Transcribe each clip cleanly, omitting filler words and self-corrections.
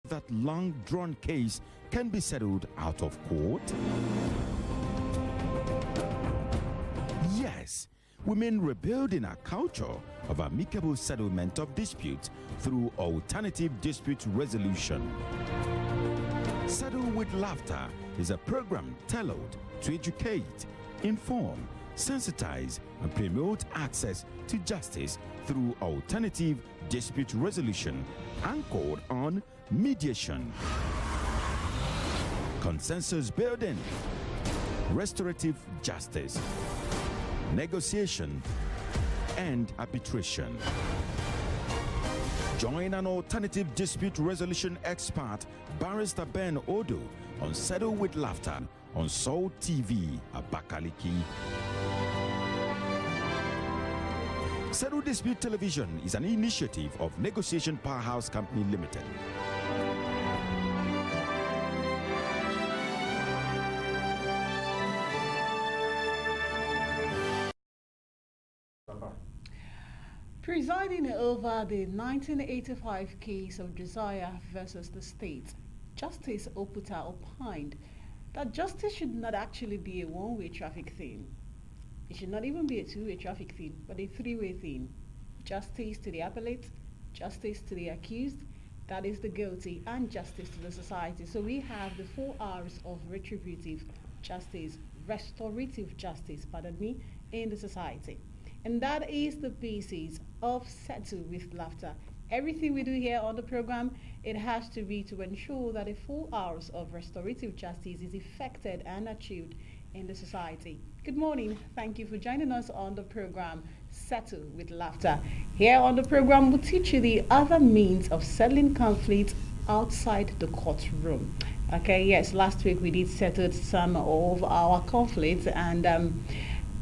that long-drawn case can be settled out of court? Yes, we mean rebuilding a culture of amicable settlement of disputes through alternative dispute resolution. Settle with Laughter is a program tailored to educate, inform, sensitize, and promote access to justice through alternative dispute resolution anchored on mediation, consensus building, restorative justice, negotiation, and arbitration. Join an alternative dispute resolution expert, Barrister Ben Odoh, on Settle with Laughter on Soul TV, Abakaliki. Settle Dispute Television is an initiative of Negotiation Powerhouse Company Limited. Presiding over the 1985 case of Josiah versus the state, Justice Oputa opined that justice should not actually be a one-way traffic thing. It should not even be a two-way traffic thing, but a three-way thing. Justice to the appellate, justice to the accused, that is the guilty, and justice to the society. So we have the 4 R's of retributive justice, restorative justice, pardon me, in the society. And that is the basis of Settle with Laughter. Everything we do here on the program, it has to be to ensure that the 4 R's of restorative justice is effected and achieved in the society. Good morning. Thank you for joining us on the program Settle with Laughter. Here on the program, we'll teach you the other means of settling conflicts outside the courtroom. Okay, yes, last week we did settle some of our conflicts, and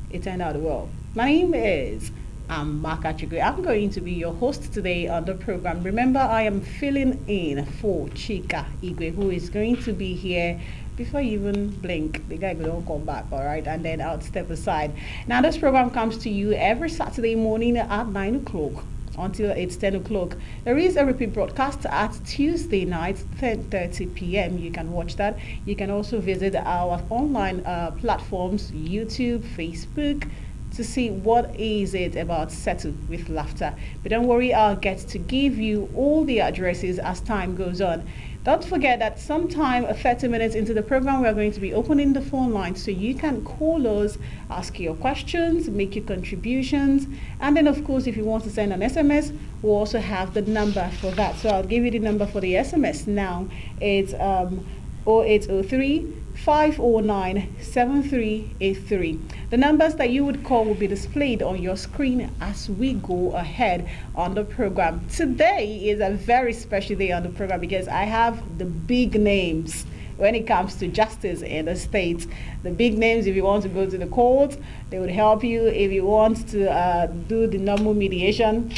it turned out well. My name is Nwakwegu. I'm going to be your host today on the program. Remember, I am filling in for Chika Igwe, who is going to be here before you even blink. The guy will come back, all right? And then I'll step aside. Now, this program comes to you every Saturday morning at 9 o'clock until it's 10 o'clock. There is a repeat broadcast at Tuesday night, 10:30 p.m. You can watch that. You can also visit our online platforms, YouTube, Facebook, to see what is it about Settle with Laughter. But don't worry, I'll get to give you all the addresses as time goes on. Don't forget that sometime 30 minutes into the program, we are going to be opening the phone lines so you can call us, ask your questions, make your contributions, and then of course if you want to send an SMS, we'll also have the number for that. So I'll give you the number for the SMS now. It's 0803 509 7383. The numbers that you would call will be displayed on your screen as we go ahead on the program. Today is a very special day on the program because I have the big names when it comes to justice in the state. The big names, if you want to go to the court, they would help you. If you want to do the normal mediation,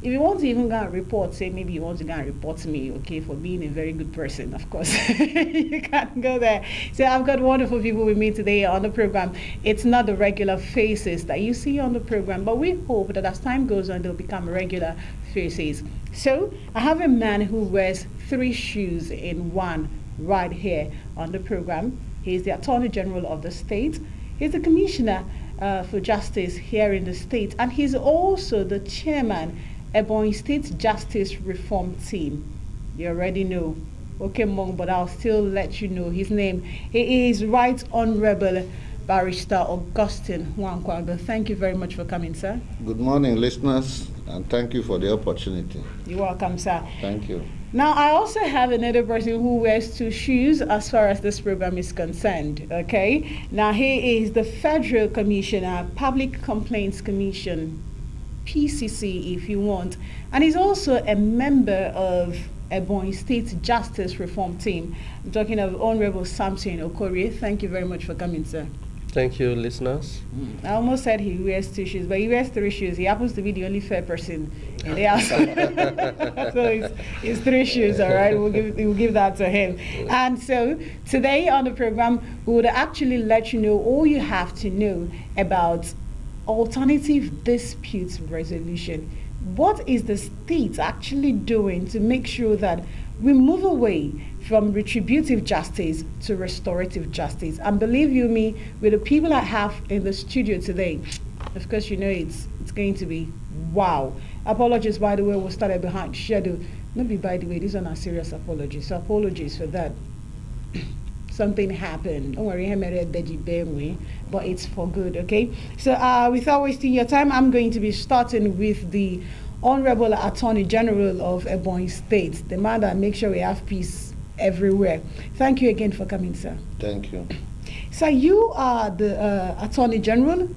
if you want to even go and report, say maybe you want to go and report to me, okay, for being a very good person, of course, you can go there. So I've got wonderful people with me today on the program. It's not the regular faces that you see on the program, but we hope that as time goes on, they'll become regular faces. So I have a man who wears 3 shoes in one right here on the program. He's the Attorney General of the state. He's the Commissioner for Justice here in the state, and he's also the Chairman Ebonyi State Justice Reform Team. You already know. Okay, Mong, but I'll still let you know his name. He is Right Honorable Barrister Augustine Nwakwegu. Thank you very much for coming, sir. Good morning, listeners, and thank you for the opportunity. You're welcome, sir. Thank you. Now, I also have another person who wears 2 shoes as far as this program is concerned, okay? Now, he is the Federal Commissioner, Public Complaints Commission, PCC if you want, and he's also a member of Ebonyi State Justice Reform Team. I'm talking of Honorable Samson Okorie. Thank you very much for coming, sir. Thank you, listeners. I almost said he wears 2 shoes, but he wears 3 shoes. He happens to be the only fair person in the house. So it's 3 shoes, all right? We'll give that to him. And so today on the program, we would actually let you know all you have to know about alternative dispute resolution. What is the state actually doing to make sure that we move away from retributive justice to restorative justice. And believe you me, with the people I have in the studio today, of course, you know it's going to be wow. Apologies, by the way, we started behind schedule. Not be by the way, these are not serious apologies. So apologies for that. Something happened. Don't worry, but it's for good, okay? So without wasting your time, I'm going to be starting with the Honorable Attorney General of Ebonyi State, the man that makes sure we have peace everywhere. Thank you again for coming, sir. Thank you. So you are the Attorney General,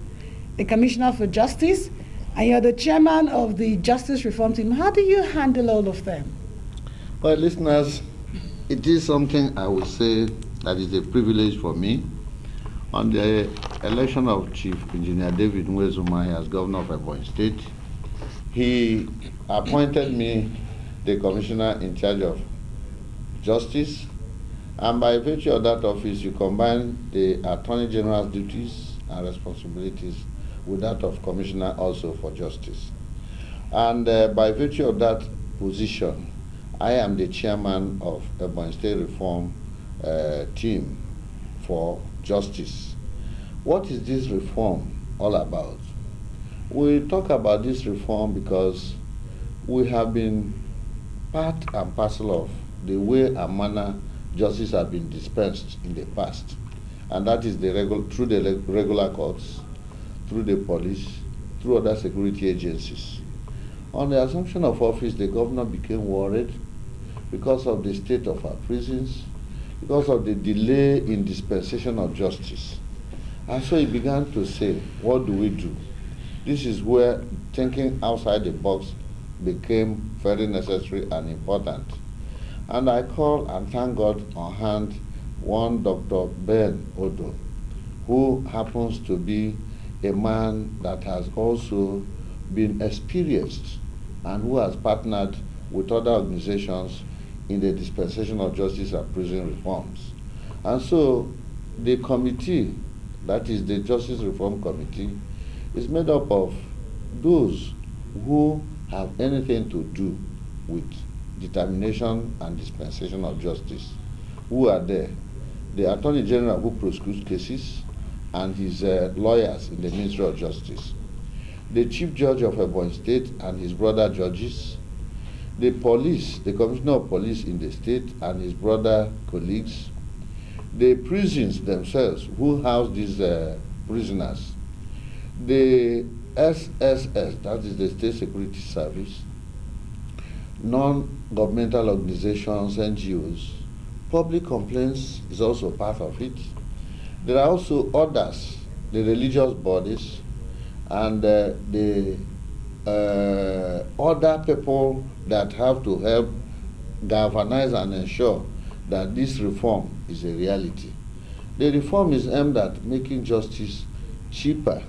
the Commissioner for Justice, and you're the chairman of the Justice Reform Team. How do you handle all of them? Well, listeners, it is something I would say that is a privilege for me. On the election of Chief Engineer David Nwezumai as Governor of Ebonyi State, he appointed me the Commissioner in charge of Justice, and by virtue of that office, you combine the Attorney General's duties and responsibilities with that of Commissioner also for Justice. And by virtue of that position, I am the chairman of Ebonyi State Reform Team for Justice. What is this reform all about? We talk about this reform because we have been part and parcel of the way and manner justice has been dispensed in the past. And that is through the regular courts, through the police, through other security agencies. On the assumption of office, the governor became worried because of the state of our prisons, because of the delay in dispensation of justice. And so he began to say, what do we do? This is where thinking outside the box became very necessary and important. And I call and thank God on hand one Dr. Ben Odoh, who happens to be a man that has also been experienced and who has partnered with other organizations in the dispensation of justice and prison reforms. And so the committee, that is the Justice Reform Committee, is made up of those who have anything to do with determination and dispensation of justice. Who are there? The Attorney General who prosecutes cases and his lawyers in the Ministry of Justice. The Chief Judge of Ebonyi State and his brother judges. The police, the Commissioner of Police in the state and his brother colleagues. The prisons themselves who house these prisoners. The SSS, that is the State Security Service, non-governmental organizations, NGOs, public complaints is also part of it. There are also others, the religious bodies, and the other people that have to help galvanize and ensure that this reform is a reality. The reform is aimed at making justice cheaper,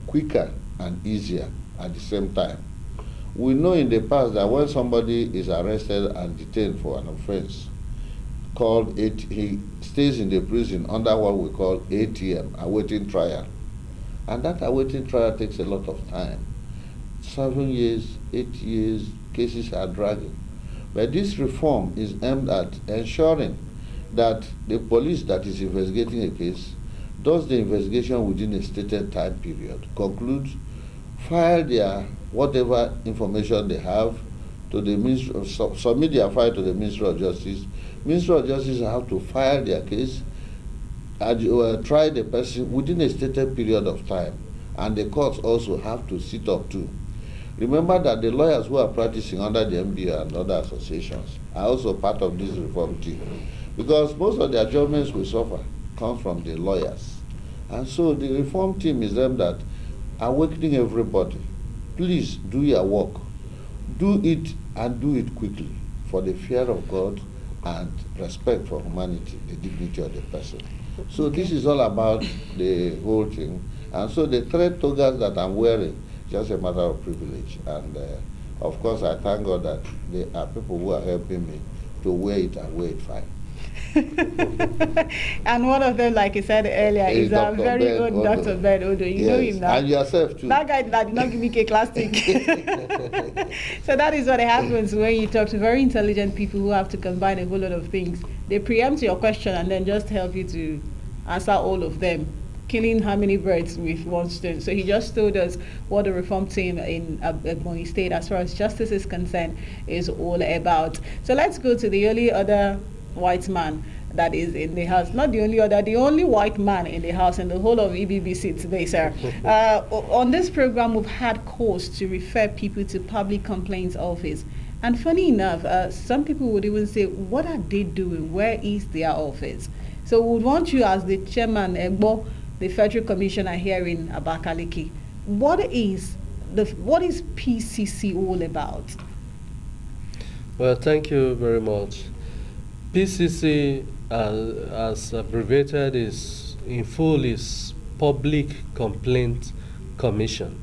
quicker, and easier at the same time. We know in the past that when somebody is arrested and detained for an offense, he stays in the prison under what we call ATM, awaiting trial. And that awaiting trial takes a lot of time. 7 years, 8 years, cases are dragging. But this reform is aimed at ensuring that the police that is investigating a case does the investigation within a stated time period, concludes, file their whatever information they have to the Ministry, submit their file to the Ministry of Justice. Ministry of Justice have to file their case, try the person within a stated period of time, and the courts also have to sit up too. Remember that the lawyers who are practicing under the MBA and other associations are also part of this reform team, because most of their judgments we suffer comes from the lawyers. And so the reform team is aimed at awakening everybody. Please do your work. Do it and do it quickly for the fear of God and respect for humanity, the dignity of the person. So this is all about the whole thing. And so the thread togas that I'm wearing, just a matter of privilege. And of course, I thank God that there are people who are helping me to wear it and wear it fine. And one of them, like I said earlier, is our very own Dr. Ben Uruchi. You know him now. And yourself too. That guy that did not give me cake last week. So that is what happens when you talk to very intelligent people who have to combine a whole lot of things. They preempt your question and then just help you to answer all of them, killing how many birds with one stone. So he just told us what the reform team in Ebonyi State, as far as justice is concerned, is all about. So let's go to the only other white man that is in the house. Not the only other, the only white man in the house in the whole of EBBC today, sir. On this program, we've had calls to refer people to public complaints office. And funny enough, some people would even say, what are they doing? Where is their office? So we would want you, as the chairman, the federal commissioner here in Abakaliki, what is PCC all about? Well, thank you very much. PCC, as abbreviated, is in full is Public Complaint Commission.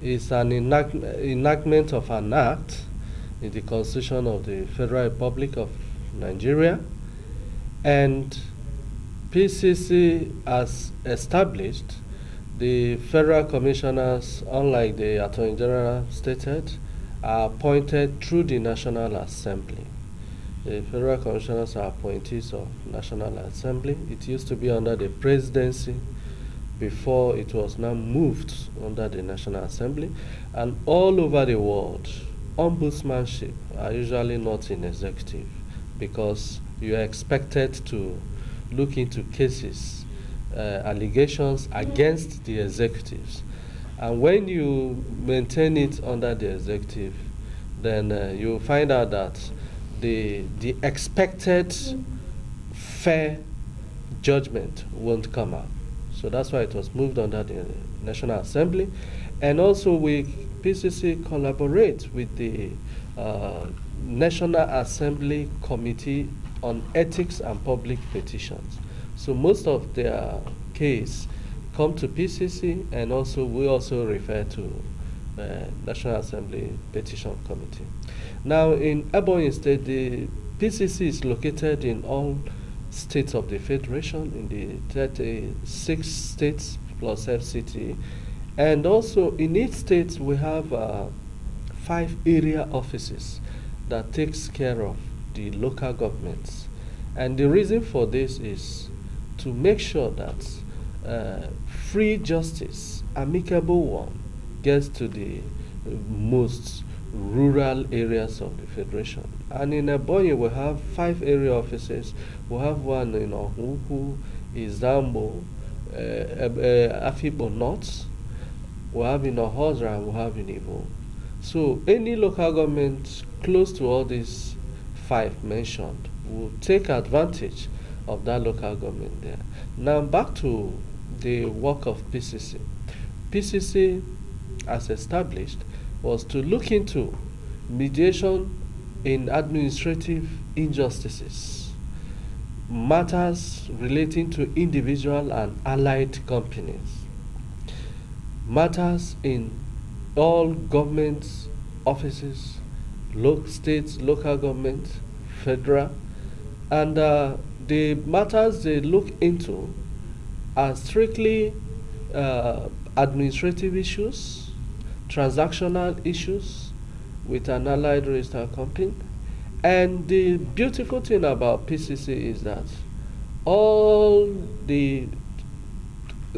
It's an enactment of an act in the Constitution of the Federal Republic of Nigeria, and PCC has established the federal commissioners, unlike the Attorney General stated, are appointed through the National Assembly. The federal commissioners are appointees of National Assembly. It used to be under the presidency before it was now moved under the National Assembly. And all over the world, ombudsmanship are usually not in executive because you are expected to look into cases, allegations against the executives. And when you maintain it under the executive, then you find out that the expected fair judgment won't come out. So that's why it was moved under the National Assembly. And also PCC collaborate with the National Assembly Committee on Ethics and Public Petitions. So most of their case come to PCC, and also we also refer to National Assembly Petition Committee. Now in Ebonyi State, the PCC is located in all states of the Federation, in the 36 states plus FCT. And also in each state we have 5 area offices that takes care of the local governments. And the reason for this is to make sure that free justice, amicable one, gets to the most rural areas of the Federation. And in Ebonyi we have 5 area offices. We have one in Ohuhu, Izambo, Afibo North, we have in Ohozra, and we have in Ivo. So any local government close to all these 5 mentioned will take advantage of that local government there. Now back to the work of PCC. PCC, as established, was to look into mediation in administrative injustices, matters relating to individual and allied companies, matters in all government offices, states, local government, federal, and the matters they look into are strictly administrative issues, transactional issues with an allied registered company. And the beautiful thing about PCC is that all the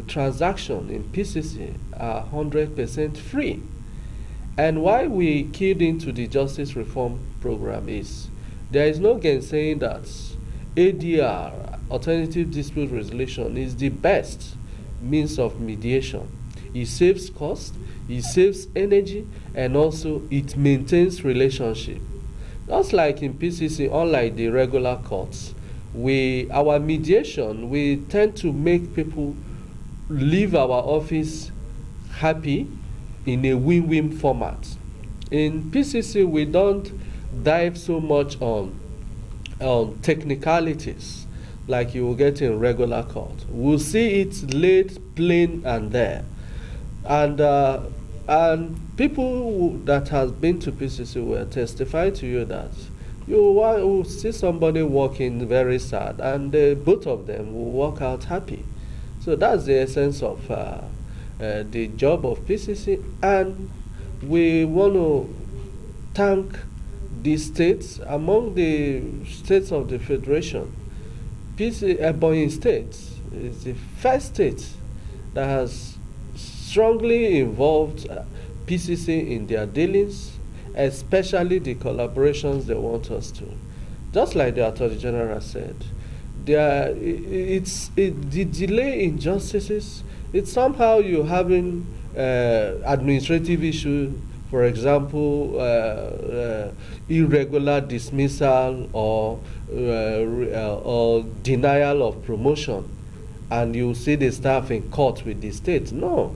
transactions in PCC are 100% free. And why we keyed into the Justice Reform Program is there is no gainsaying that ADR, Alternative Dispute Resolution, is the best means of mediation. It saves cost, it saves energy, and also it maintains relationship. Just like in PCC, unlike the regular courts, our mediation, we tend to make people leave our office happy in a win-win format. In PCC, we don't dive so much on technicalities like you will get in regular court. We'll see it laid plain and there. And people that has been to PCC will testify to you that You will see somebody walking very sad, and both of them will walk out happy. So that's the essence of the job of PCC, and we want to thank the states. Among the states of the Federation, Ebonyi State is the first state that has strongly involved PCC in their dealings, especially the collaborations they want us to. Just like the Attorney General said, the delay in justices, it's somehow you're having administrative issue, for example, irregular dismissal or denial of promotion, and you see the staff in court with the state. No.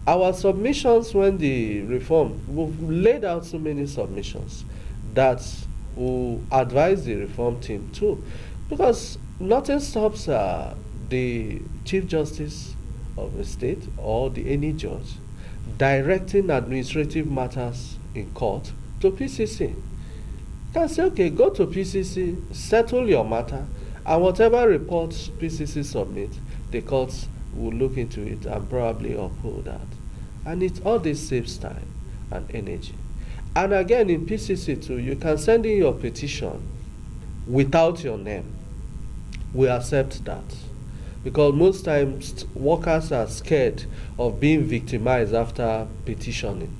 Our submissions when the reform, we've laid out so many submissions that will advise the reform team too. Because nothing stops the Chief Justice of the state or any judge directing administrative matters in court to PCC. You can say, okay, go to PCC, settle your matter, and whatever reports PCC submit, the courts will look into it and probably uphold that. And all this saves time and energy. And again, in PCC too, you can send in your petition without your name. We accept that. Because most times workers are scared of being victimized after petitioning.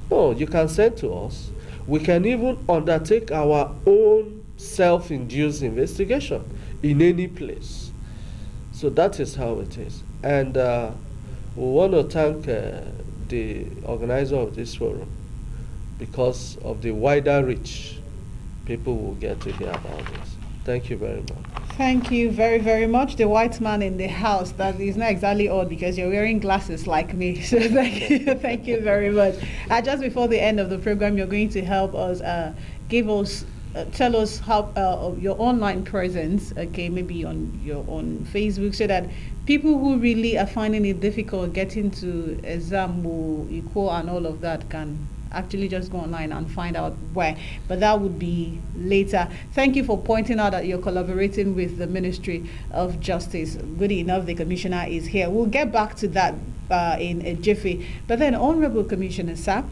No, you can send to us. We can even undertake our own self-induced investigation in any place. So that is how it is. And we want to thank the organizer of this forum, because of the wider reach people will get to hear about this. Thank you very much. Thank you very, very much. The white man in the house, that is not exactly odd because you're wearing glasses like me. So thank you very much. Just before the end of the program, you're going to help us, tell us how your online presence, okay, maybe on Facebook, so that people who really are finding it difficult getting to exam, equal and all of that can actually just go online and find out where, but that would be later. Thank you for pointing out that you're collaborating with the Ministry of Justice. Good enough, the Commissioner is here. We'll get back to that in a jiffy. But then, Honorable Commissioner, sir,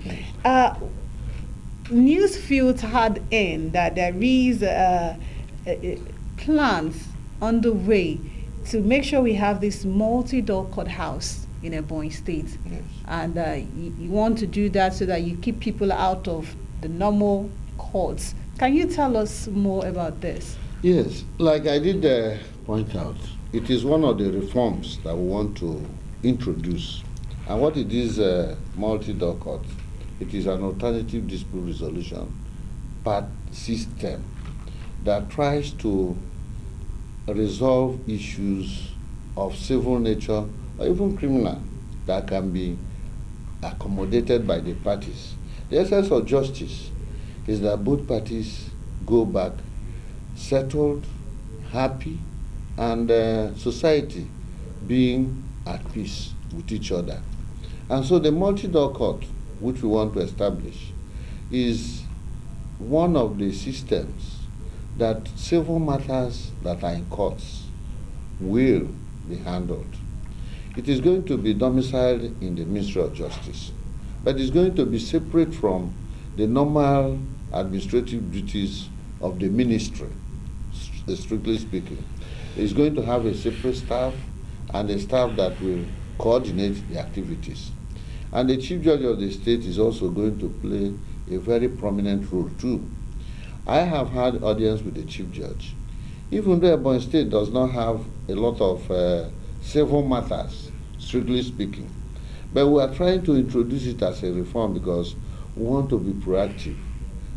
news filtered in that there is plans underway to make sure we have this multi-door courthouse in Ebonyi State. Yes. And you want to do that so that you keep people out of the normal courts. Can you tell us more about this? Yes, like I did point out, it is one of the reforms that we want to introduce. And what it is, multi-door court, it is an alternative dispute resolution part system that tries to resolve issues of civil nature or even criminal that can be accommodated by the parties. The essence of justice is that both parties go back settled, happy, and society being at peace with each other. And so the multi-door court, which we want to establish, is one of the systems that civil matters that are in courts will be handled. It is going to be domiciled in the Ministry of Justice, but it's going to be separate from the normal administrative duties of the ministry, strictly speaking. It's going to have a separate staff and a staff that will coordinate the activities. And the Chief Judge of the state is also going to play a very prominent role too. I have had audience with the Chief Judge. Even though Ebonyi State does not have a lot of civil matters, strictly speaking, but we are trying to introduce it as a reform because we want to be proactive.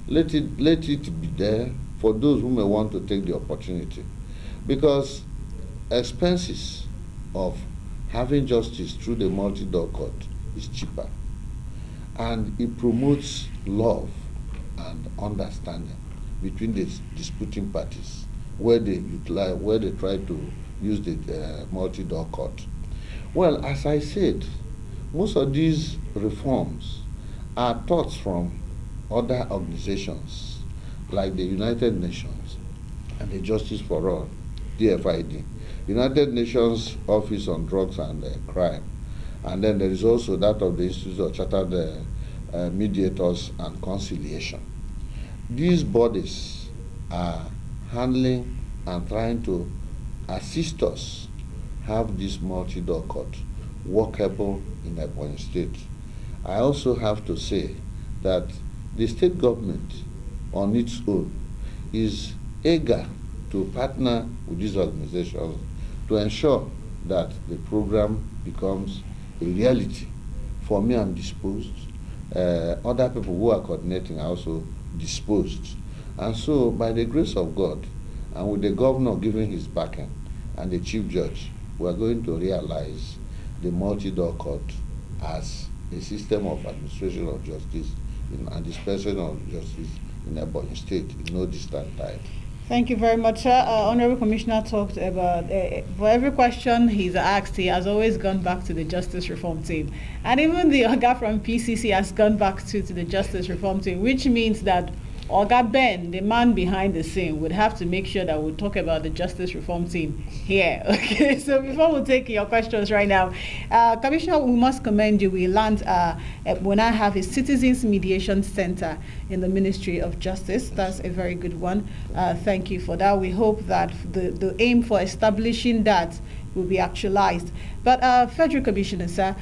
Let it be there for those who may want to take the opportunity, because expenses of having justice through the multi-door court is cheaper, and it promotes love and understanding between the disputing parties where they try to use the multi-door court. Well, as I said, most of these reforms are thoughts from other organizations like the United Nations and the Justice for All, DFID, United Nations Office on Drugs and Crime, and then there is also that of the Institute of Chartered Mediators and Conciliation. These bodies are handling and trying to assist us have this multi-door court workable in Ebonyi State. I also have to say that the state government on its own is eager to partner with these organizations to ensure that the program becomes a reality. For me, I'm disposed. Other people who are coordinating are also disposed. And so, by the grace of God, and with the governor giving his backing, and the chief judge, we are going to realize the multi-door court as a system of administration of justice and dispensation of justice in Ebonyi State in no distant time. Thank you very much, sir. Honorable Commissioner talked about, for every question he's asked, he has always gone back to the Justice Reform Team. And even the Oga from PCC has gone back to the Justice Reform Team, which means that Oga Ben, the man behind the scene, would have to make sure that we talk about the Justice Reform Team here. Okay, so before we take your questions right now, Commissioner, we must commend you. We learned when I have a Citizens Mediation Center in the Ministry of Justice. That's a very good one. Thank you for that. We hope that the aim for establishing that will be actualized. But Federal Commissioner, sir,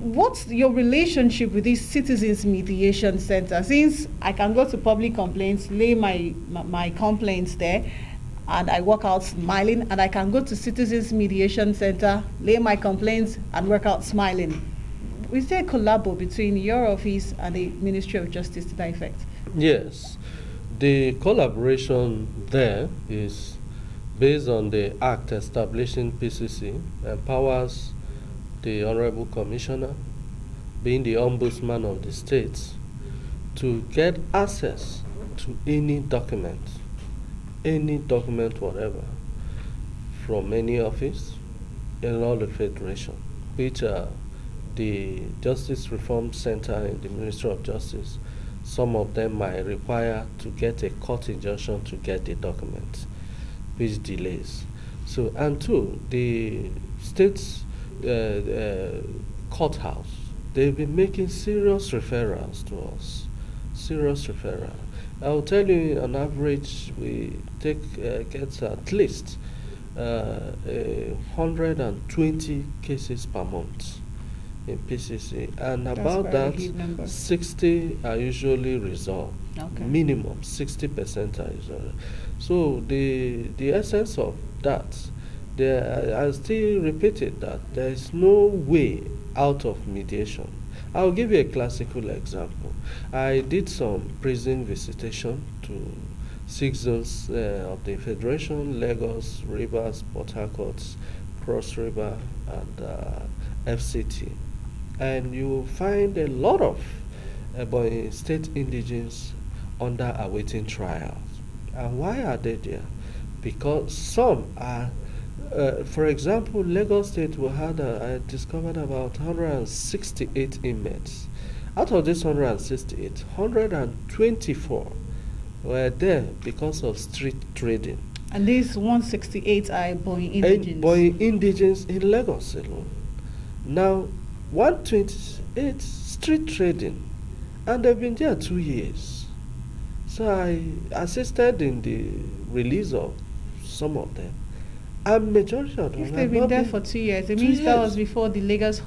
what's your relationship with this Citizens Mediation Center? Since I can go to public complaints, lay my complaints there, and I walk out smiling, and I can go to Citizens Mediation Center, lay my complaints, and work out smiling. Is there a collabo between your office and the Ministry of Justice to that effect? Yes. The collaboration there is based on the Act establishing PCC, empowers the Honorable Commissioner, being the Ombudsman of the states, to get access to any document whatever, from any office in all the Federation, which the Justice Reform Center in the Ministry of Justice, some of them might require to get a court injunction to get the document, which delays. So, and two, the states courthouse, they've been making serious referrals to us. Serious referral. I'll tell you, on average, we get at least 120 cases per month in PCC, and that's about that, 60 are usually resolved. Okay. Minimum 60% are resolved. So the essence of that, I still repeat it, that there is no way out of mediation. I'll give you a classical example. I did some prison visitation to 6 zones of the Federation: Lagos, Rivers, Port Harcourt, Cross River, and FCT. And you will find a lot of Ebonyi State indigents under awaiting trials. And why are they there? Because some are, for example, Lagos State I discovered about 168 inmates. Out of this 168, 124 were there because of street trading. And these 168 are Ebonyi indigents? Ebonyi indigents in Lagos alone. Now, 128 street trading, and they've been there 2 years. So I assisted in the release of some of them. And majority of them. If they've been there for 2 years, it means that was before the Lagos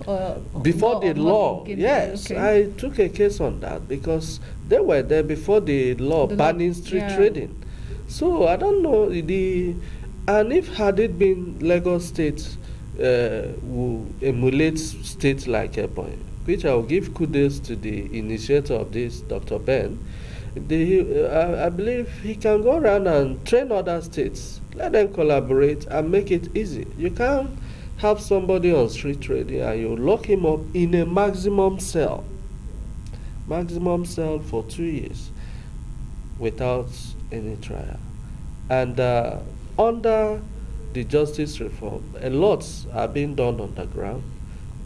before the law. Yes, okay. I took a case on that because they were there before the law banning street trading. So I don't know and if had it been Lagos State who emulate states like Ebonyi, which I will give kudos to the initiator of this, Dr. Ben. I believe he can go around and train other states, let them collaborate and make it easy. You can't have somebody on street trading and you lock him up in a maximum cell for 2 years without any trial. And under the justice reform, a lot are being done on the ground,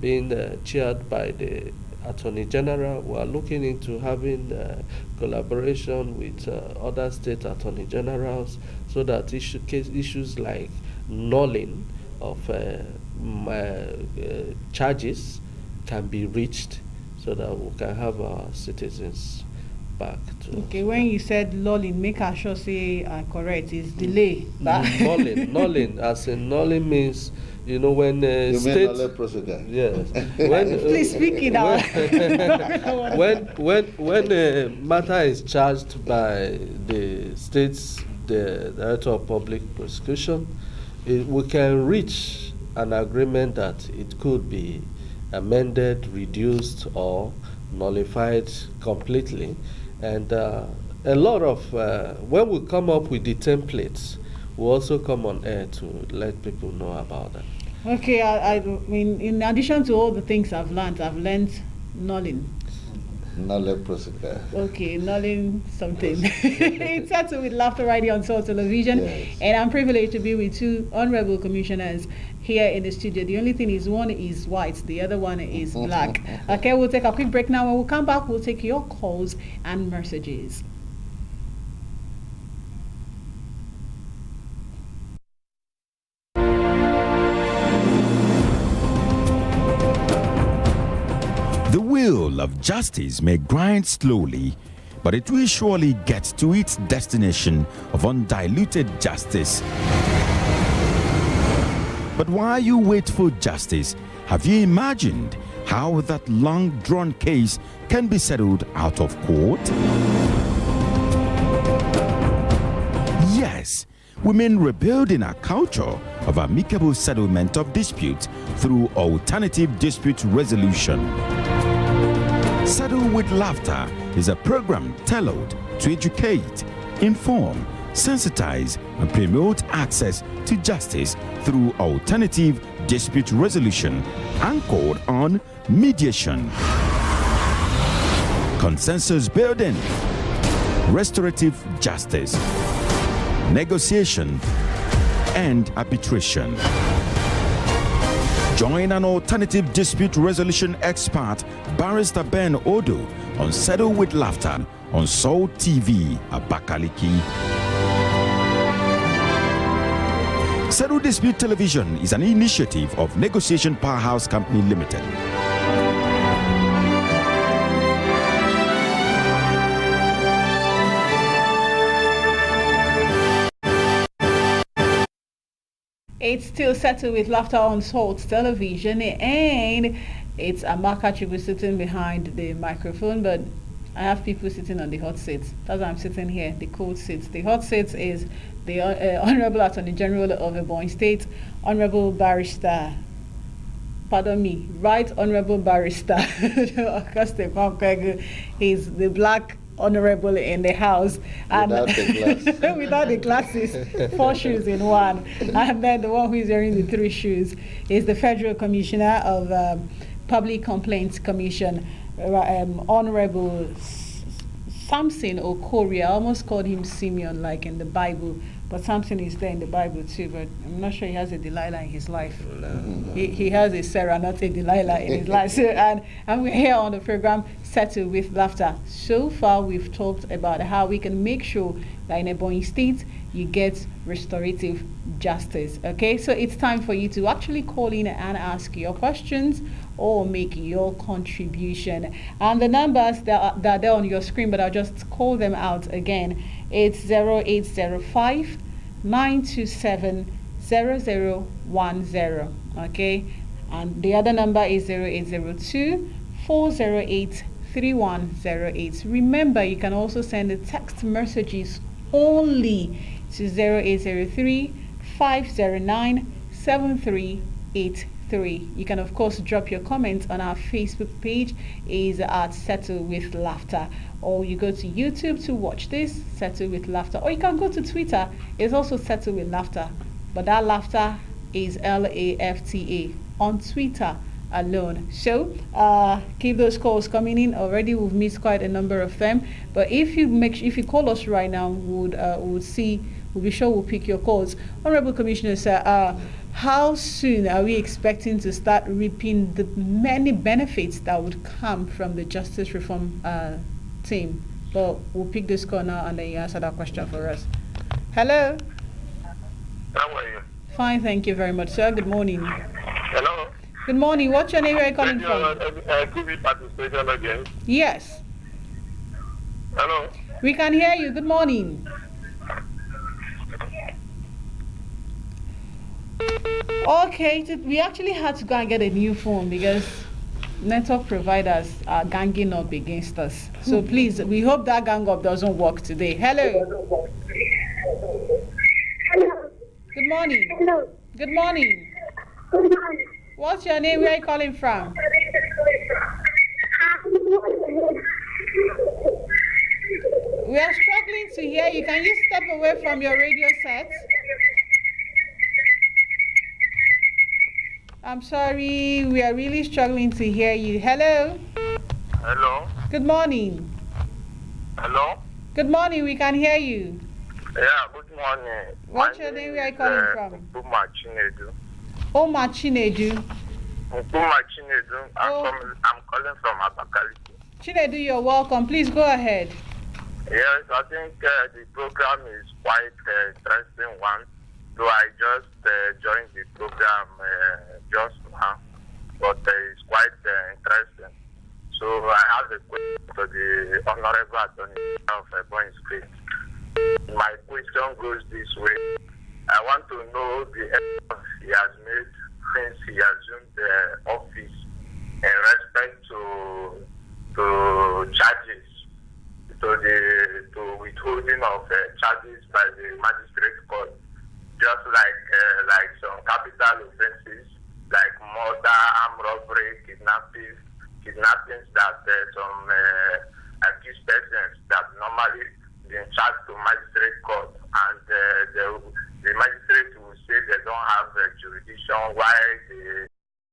being chaired by the Attorney General. We are looking into having collaboration with other state Attorney Generals so that issues like nulling of charges can be reached so that we can have our citizens back to. Okay, when you said lulling, make sure say correct, is delay. Nulling, as in nulling means, when you state. mean null procedure? Yes. Please speak it out. When a matter is charged by the state's the Director of Public Prosecution, we can reach an agreement that it could be amended, reduced, or nullified completely. And a lot of, when we come up with the templates, we also come on air to let people know about that. Okay, I mean, in addition to all the things I've learned nulling. Null procedure. Okay, nulling something. It's Settled with Laughter right here on Soul Television. Yes. And I'm privileged to be with two honorable commissioners here in the studio. The only thing is one is white, the other one is black. Okay, we'll take a quick break now. When we come back, we'll take your calls and messages. The wheel of justice may grind slowly, but it will surely get to its destination of undiluted justice. But while you wait for justice, have you imagined how that long-drawn case can be settled out of court? Yes, we mean rebuilding a culture of amicable settlement of disputes through alternative dispute resolution. Settle with Laughter is a program tailored to educate, inform, sensitize, and promote access to justice through alternative dispute resolution anchored on mediation, consensus building, restorative justice, negotiation, and arbitration. Join an alternative dispute resolution expert, Barrister Ben Odoh, on Settle with Laughter on Soul TV, Abakaliki. Settle Dispute Television is an initiative of Negotiation Powerhouse Company Limited. It's still Settled with Laughter on Salt Television, and it's Amaka Chibu sitting behind the microphone, but I have people sitting on the hot seats. That's why I'm sitting here, the cold seats. The hot seats is the Honorable Attorney General of Ebonyi State, Honorable Barrister, pardon me, Right Honorable Barrister, Nwakwegu. He's the black honorable in the house, and without the glass. without the glasses, 4 shoes in one, and then the one who is wearing the 3 shoes is the Federal Commissioner of Public Complaints Commission, Honorable Samson Okorie. I almost called him Simeon like in the Bible, but Samson is there in the Bible too, but I'm not sure he has a Delilah in his life. He has a Sarah, not a Delilah in his life. So, and we're here on the program Settle with Laughter. So far we've talked about how we can make sure that in Ebonyi State you get restorative justice. Okay, so it's time for you to actually call in and ask your questions or make your contribution. And the numbers that are there on your screen, but I'll just call them out again. It's 0805 927 0010. Okay, and the other number is 0802 408 3108. Remember, you can also send the text messages only to 0803 509 7383. You can of course drop your comments on our Facebook page, is at Settle with Laughter, or you go to YouTube to watch this, Settle with Laughter, or you can go to Twitter, it's also Settle with Laughter, but that laughter is LAFTA on Twitter alone. So keep those calls coming in. Already we've missed quite a number of them, but if you call us right now, we would see We'll be sure we'll pick your calls. Honorable Commissioner, sir, how soon are we expecting to start reaping the many benefits that would come from the justice reform team? Well, we'll pick this call now and then you answer that question for us. Hello? How are you? Fine, thank you very much, sir. Good morning. Hello? Good morning. What's your name? Where are you calling from? TV participation again. Yes. Hello? We can hear you. Good morning. Okay, we actually had to go and get a new phone because network providers are ganging up against us. So please, we hope that gang up doesn't work today. Hello. Hello. Good morning. Hello. Good morning. Good morning. What's your name? Where are you calling from? We are struggling to hear you. Can you step away from your radio set? I'm sorry, we are really struggling to hear you. Hello? Hello? Good morning. Hello? Good morning, we can hear you. Yeah, good morning. What's your name? Where are you calling from? Nkuma Chinedu. Oma Chinedu. Nkuma Chinedu. Oh. I'm calling from Abakaliki. Chinedu, you're welcome. Please go ahead. Yes, I think the program is quite interesting one. So I just joined the program just now, but it's quite interesting. So I have a question to the Honorable Attorney of Ebonyi State. My question goes this way. I want to know the efforts he has made since he assumed the office in respect to charges, to withholding of charges by the magistrate court, just like some capital offences like murder, armed robbery, kidnappings that some accused persons that normally been charged to magistrate court, and the magistrate will say they don't have jurisdiction, why the